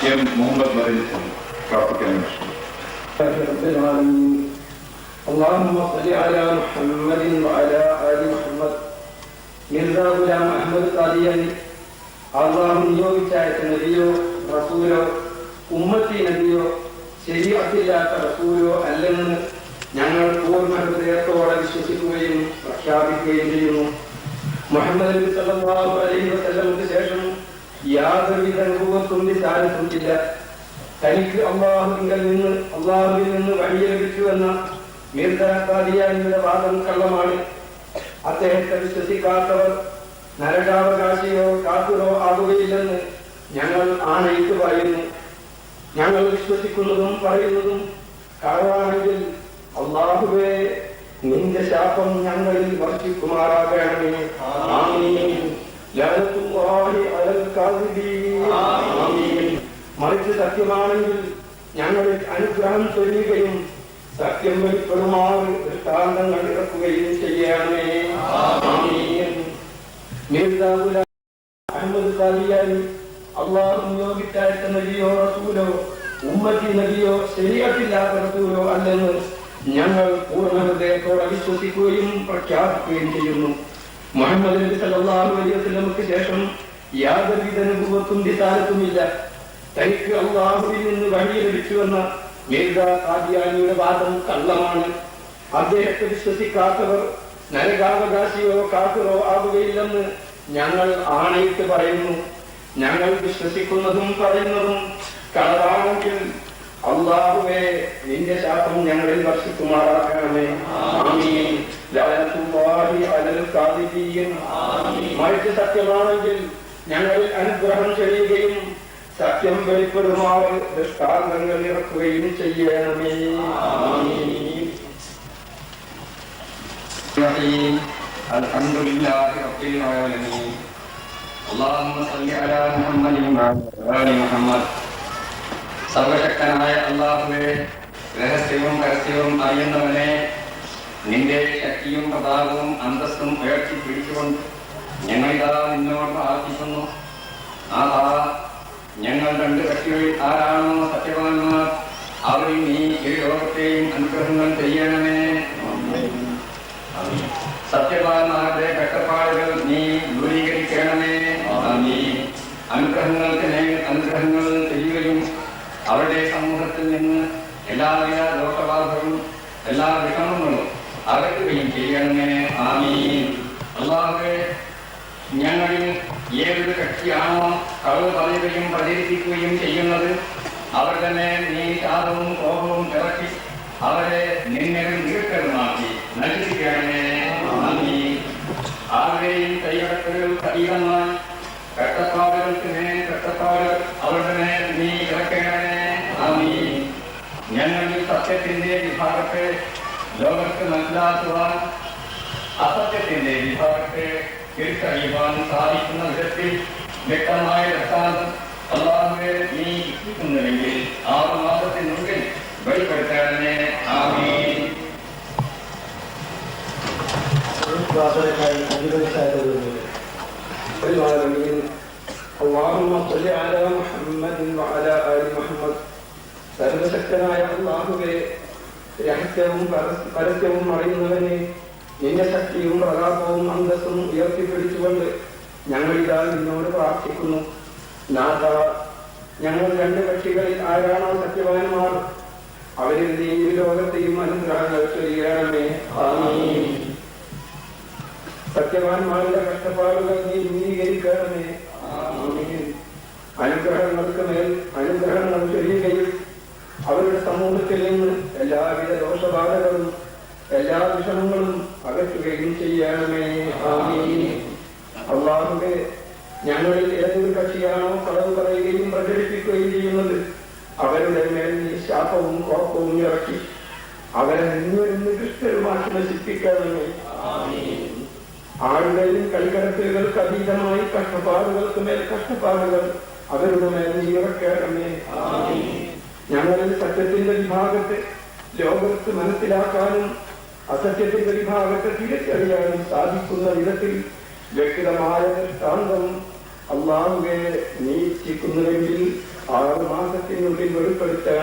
M Muhammad Madani പ്രാർത്ഥിക്കാൻ اللهم صل على محمد وعلى آل محمد. മിർസ ഗുലാം അഹമ്മദ് ഖാദിയാനി അള്ളാഹു നിയോഗിച്ചയച്ച നബിയോ റസൂലോ ഉമ്മത്തി നബിയോ ശരീഅത്തില്ലാത്ത റസൂലോ അല്ലെന്ന് ഞങ്ങൾ പൂർണ്ണ ഹൃദയത്തോടെ വിശ്വസിക്കുകയും പ്രഖ്യാപിക്കുകയും ചെയ്യുന്നു. മുഹമ്മദ് നബി സല്ലല്ലാഹു അലൈഹി വസല്ലമക്ക് ശേഷം യാതൊരുവിധ അനുഭവത്തും വിചാരിച്ചില്ല. തനിക്ക് അള്ളാഹുവിൽ നിന്ന് വഴി ലഭിച്ചുവെന്ന മിർസ ഖാദിയാനിയുടെ വാദം കള്ളമാണ്. അദ്ദേഹത്തെ വിശ്വസിക്കാത്തവർ നരകാവകാശിയോ കാഫിറോ ആകുകയില്ലെന്ന് ഞങ്ങൾ ആണയിട്ട് പറയുന്നു. ഞങ്ങൾ വിശ്വസിക്കുന്നതും പറയുന്നതും കളവാണെങ്കിൽ അല്ലാഹുവേ നിന്റെ ശാപം ഞങ്ങളിൽ വർഷിക്കുമാറാകണമേ. ആമീൻ. ലഅനത്തുല്ലാഹി അലൽ കാദിബീൻ. ആമീൻ. മറിച്ച് സത്യമാണെങ്കിൽ ഞങ്ങളിൽ അനുഗ്രഹം ചൊല്ലുകയും സത്യം വെളിപ്പെടുമാറ് ദൃഷ്ടാന്തങ്ങൾ ഇറക്കുകയും ചെയ്യണമേ. ആമീൻ. മിർസ ഗുലാം അഹമ്മദ് ഖാദിയാനി അള്ളാഹു നിയോഗിച്ചയച്ച നബിയോ റസൂലോ ഉമ്മത്തി നബിയോ ശരീഅത്തില്ലാത്ത റസൂലോ അല്ലെന്ന് ഞങ്ങൾ പൂർണ്ണ ഹൃദയത്തോടെ വിശ്വസിക്കുകയും പ്രഖ്യാപിക്കുകയും ചെയ്യുന്നു. മുഹമ്മദ് നബി സല്ലല്ലാഹു അലൈഹി വസല്ലമക്ക് ശേഷം യാതൊരുവിധ അനുഭവത്തും വിചാരത്തുമില്ല. തനിക്ക് അള്ളാഹുവിൽ നിന്ന് വഴി ലഭിച്ചുവെന്ന മിർസ ഖാദിയാനിയുടെ വാദം കള്ളമാണ്. അദ്ദേഹത്തെ വിശ്വസിക്കാത്തവർ നരകാവകാശിയോ കാഫിറോ ആകുകയില്ലെന്ന് ഞങ്ങൾ ആണയിട്ട് പറയുന്നു. ഞങ്ങൾ വിശ്വസിക്കുന്നതും പറയുന്നതും കളവാണെങ്കിൽ അല്ലാഹുവേ നിന്റെ ശാപം ഞങ്ങളിൽ വർഷിക്കുമാറാക്കണമേ. ആമീൻ. ലഅനത്തുല്ലാഹി അലൽ കാദിബീൻ. മറിച്ച് സത്യമാണെങ്കിൽ ഞങ്ങളിൽ അനുഗ്രഹം ചെയ്യുകയും സത്യം വെളിപ്പെടുമാറ് ദൃഷ്ടാന്തങ്ങൾ ഇറക്കുകയും ചെയ്യണമേ. അൽഹംദുലില്ലാഹി റബ്ബിൽ ആലമീൻ. അല്ലാഹുമ്മ സ്വല്ലി അലാ മുഹമ്മദിൻ വഅലാ ആലി മുഹമ്മദ്. സർവശക്തനായ അല്ലാഹുവേ, രഹസ്യവും പരസ്യവും അറിയുന്നവനെ, നിന്റെ ശക്തിയും പ്രതാപവും അന്തസ്സും ഉയർത്തി പിടിച്ചുകൊണ്ട് ഞങ്ങളിതാ നിന്നോട് പ്രാർത്ഥിക്കുന്നു. ഞങ്ങൾ രണ്ട് കക്ഷികളിൽ ആരാണോ സത്യവാന്മാർ അവരിൽ നീ ഈ ലോകത്തെയും അനുഗ്രഹങ്ങൾ ചെയ്യണമേ. സത്യവാന്മാരുടെ കഷ്ടപ്പാടുകൾ നീ ദൂരീകരിക്കണമേ. അനുഗ്രഹങ്ങൾക്ക് മേൽ അനുഗ്രഹങ്ങൾ ചെയ്യുകയും അവരുടെ സമൂഹത്തിൽ നിന്ന് എല്ലാവിധ ദോഷബാധകളും എല്ലാ വിഷമങ്ങളും അകറ്റുകയും ചെയ്യണമേ. ആമീൻ. അല്ലാഹുവേ, ഞങ്ങളിൽ ഏതൊരു കക്ഷിയാണോ കളവ് പറയുകയും പ്രചരിപ്പിക്കുകയും ചെയ്യുന്നത് അവർ തന്നെ നീ ശാപവും കോപവും ഇറക്കി അവരെ നിന്നിൽ നീക്കരുമാക്കി നശിപ്പിക്കണമേ. ആരുടെയും കൈകടക്കലുകൾ അതീതമായി കഷ്ടപ്പാടുകൾക്ക് മേൽ കഷ്ടപ്പാടുകൾ അവരുടെ മേൽ നീ ഇറക്കണമേ. ആമീൻ. ഞങ്ങളിൽ സത്യത്തിന്റെ വിഭാഗത്തെ ലോകർക്ക് മനസ്സിലാക്കുവാൻ അസത്യത്തിന്റെ വിഭാഗത്തെ തിരിച്ചറിയുവാൻ സാധിക്കുന്ന വിധത്തിൽ വ്യക്തമായ ദൃഷ്ടാന്തം അല്ലാഹുവേ നീ ഇഷ്ടിക്കുന്നുവെങ്കിൽ 6 മാസത്തിനുള്ളിൽ വെളിപ്പെടുത്തണമേ. ആമീൻ. സർവശക്തനായ അല്ലാഹുവേ, രഹസ്യവും പരസ്യവും അറിയുന്നവനെ, നിന്റെ ശക്തിയും പ്രതാപവും അന്തസ്സും ഉയർത്തിപ്പിടിച്ചുകൊണ്ട് ഞങ്ങളിതാ നിന്നോട് പ്രാർത്ഥിക്കുന്നു. നാഥ, ഞങ്ങൾ രണ്ട് കക്ഷികളിൽ ആരാണോ സത്യവാന്മാർ അവരിൽ നീ ഈ ലോകത്തെയും അനുഗ്രഹങ്ങൾ ചെയ്യണമേ. ആമീൻ. സത്യവാന്മാരുടെ കഷ്ടപ്പാടുകൾ നീ ദൂരീകരിക്കണമേ. ആമീൻ. അനുഗ്രഹങ്ങൾക്ക് മേൽ അനുഗ്രഹങ്ങൾ ചെയ്യുകയും അവരുടെ സമൂഹത്തിൽ നിന്ന് എല്ലാവിധ ദോഷബാധകളും എല്ലാ വിഷമങ്ങളും അകറ്റുകയും ചെയ്യണമേ. ആമീൻ. അല്ലാഹുവേ, ഞങ്ങളിൽ ഏതൊരു കക്ഷിയാണോ കളവ് പറയുകയും പ്രചരിപ്പിക്കുകയും ചെയ്യുന്നത് അവരുടെ മേൽ നീ ശാപവും കോപവും ഇറക്കി അവരെ നിന്നിരുന്ന് ദുഷ്ടരുമാക്കി നശിപ്പിക്കണമേ. ആരുടെയും കളിക്കടത്തുകൾക്ക് അതീതമായി കഷ്ടപ്പാടുകൾക്ക് മേൽ കഷ്ടപ്പാടുകൾ അവരുടെ മേൽ നീ ഇറക്കണമേ. ഞങ്ങളിൽ സത്യത്തിന്റെ വിഭാഗത്തെ ലോകത്ത് മനസ്സിലാക്കാനും അസത്യത്തിന്റെ വിഭാഗത്തെ തിരിച്ചറിയാനും സാധിക്കുന്ന വിധത്തിൽ വ്യക്തമായ ദൃഷ്ടാന്തം അല്ലാഹുവേ നീ ഇച്ഛിക്കുന്നുവെങ്കിൽ 6 മാസം മഹത്വപ്പെടുത്തണമേ.